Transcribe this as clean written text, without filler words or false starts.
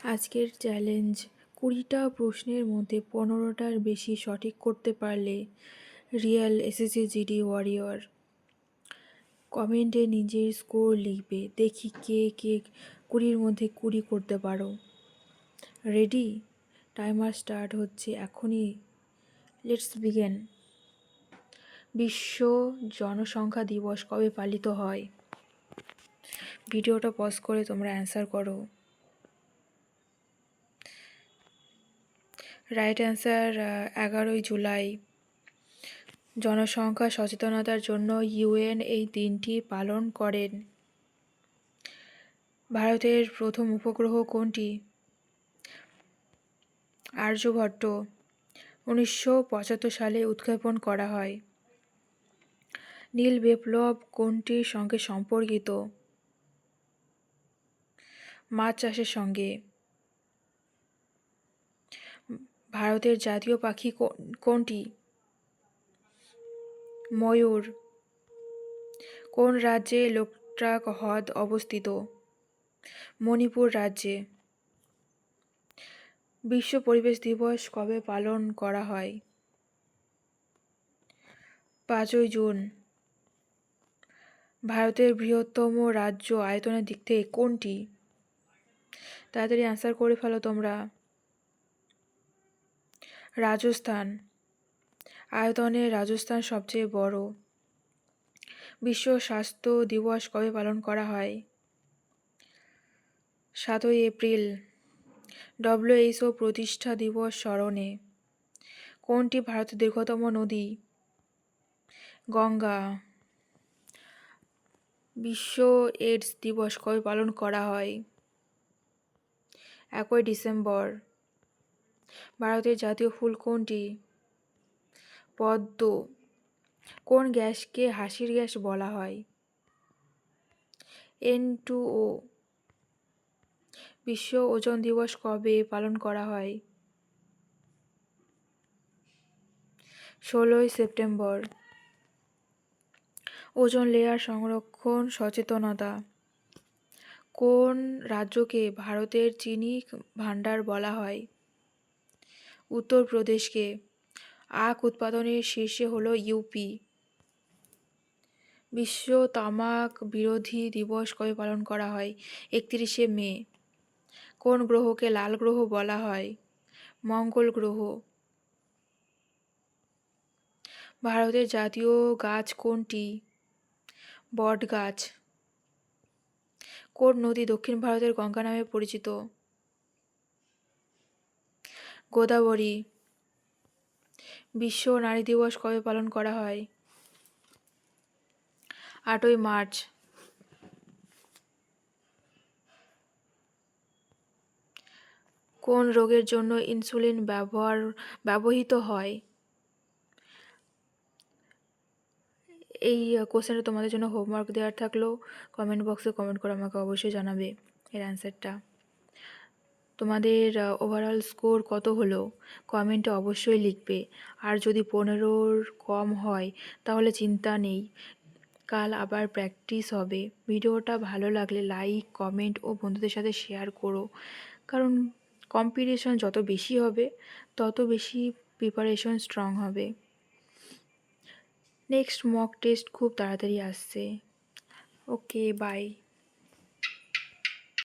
আজকের চ্যালেঞ্জ 20টা প্রশ্নের মধ্যে 15টার বেশি সঠিক করতে পারলে রিয়েল এসএসসি জিডি ওয়ারিয়র। কমেন্টে নিজের স্কোর লিখবে, দেখি কে কে 20-র মধ্যে 20 করতে পারো। রেডি? টাইমার স্টার্ট হচ্ছে এখনই। Let's begin. বিশ্ব জনসংখ্যা দিবস কবে পালিত হয়? ভিডিওটা পজ করে তোমরা অ্যান্সার করো। রাইট অ্যান্সার 11ই জুলাই। জনসংখ্যা সচেতনতার জন্য ইউএন এই দিনটি পালন করেন। ভারতের প্রথম উপগ্রহ কোনটি? আর্যভট্ট। 1975 সালে উৎক্ষেপণ করা হয়। নীল বিপ্লব কোনটির সঙ্গে সম্পর্কিত? মাছ চাষের সঙ্গে। ভারতের জাতীয় পাখি কোনটি? ময়ূর। কোন রাজ্যে লোকটাক হ্রদ অবস্থিত? মণিপুর রাজ্যে। বিশ্ব পরিবেশ দিবস কবে পালন করা হয়? 5ই জুন। ভারতের বৃহত্তম রাজ্য আয়তনের দিক থেকে কোনটি? তাড়াতাড়ি অ্যান্সার করে ফেলো তোমরা। রাজস্থান। আয়তনে রাজস্থান সবচেয়ে বড়। বিশ্ব স্বাস্থ্য দিবস কবে পালন করা হয়? 7ই এপ্রিল। WHO প্রতিষ্ঠা দিবস স্মরণে কোনটি ভারতের দীর্ঘতম নদী? গঙ্গা। বিশ্ব এইডস দিবস কবে পালন করা হয়? 1 ডিসেম্বর। ভারতের জাতীয় ফুল কোনটি? পদ্ম। কোন গ্যাসকে হাসির গ্যাস বলা হয়? N2O। বিশ্ব ওজন দিবস কবে পালন করা হয়? 16ই সেপ্টেম্বর। ওজোন লেয়ার সংরক্ষণ সচেতনতা কোন রাজ্যকে ভারতের চিনি ভাণ্ডার বলা হয়? উত্তরপ্রদেশকে। আখ উৎপাদনের শীর্ষে হলো ইউপি। বিশ্ব তামাক বিরোধী দিবস কবে পালন করা হয়? 31শে মে। কোন গ্রহকে লাল গ্রহ বলা হয়? মঙ্গল গ্রহ। ভারতের জাতীয় গাছ কোনটি? বট গাছ। কোন নদী দক্ষিণ ভারতের গঙ্গা নামে পরিচিত? গোদাবরী। বিশ্ব নারী দিবস কবে পালন করা হয়? 8ই মার্চ। কোন রোগের জন্য ইনসুলিন ব্যবহৃত হয়? এই কোশ্চেনটা তোমাদের জন্য হোমওয়ার্ক দেওয়ার থাকলো। কমেন্ট বক্সে কমেন্ট করে আমাকে অবশ্যই জানাবে এর অ্যান্সারটা। তোমাদের ওভারঅল স্কোর কত হলো কমেন্টে অবশ্যই লিখবে। আর যদি 15-র কম হয় তাহলে চিন্তা নেই, কাল আবার প্র্যাকটিস হবে। ভিডিওটা ভালো লাগলে লাইক, কমেন্ট ও বন্ধুদের সাথে শেয়ার করো, কারণ কম্পিটিশন যত বেশি হবে তত বেশি প্রিপারেশন স্ট্রং হবে। নেক্সট মক টেস্ট খুব তাড়াতাড়ি আসছে। ওকে, বাই।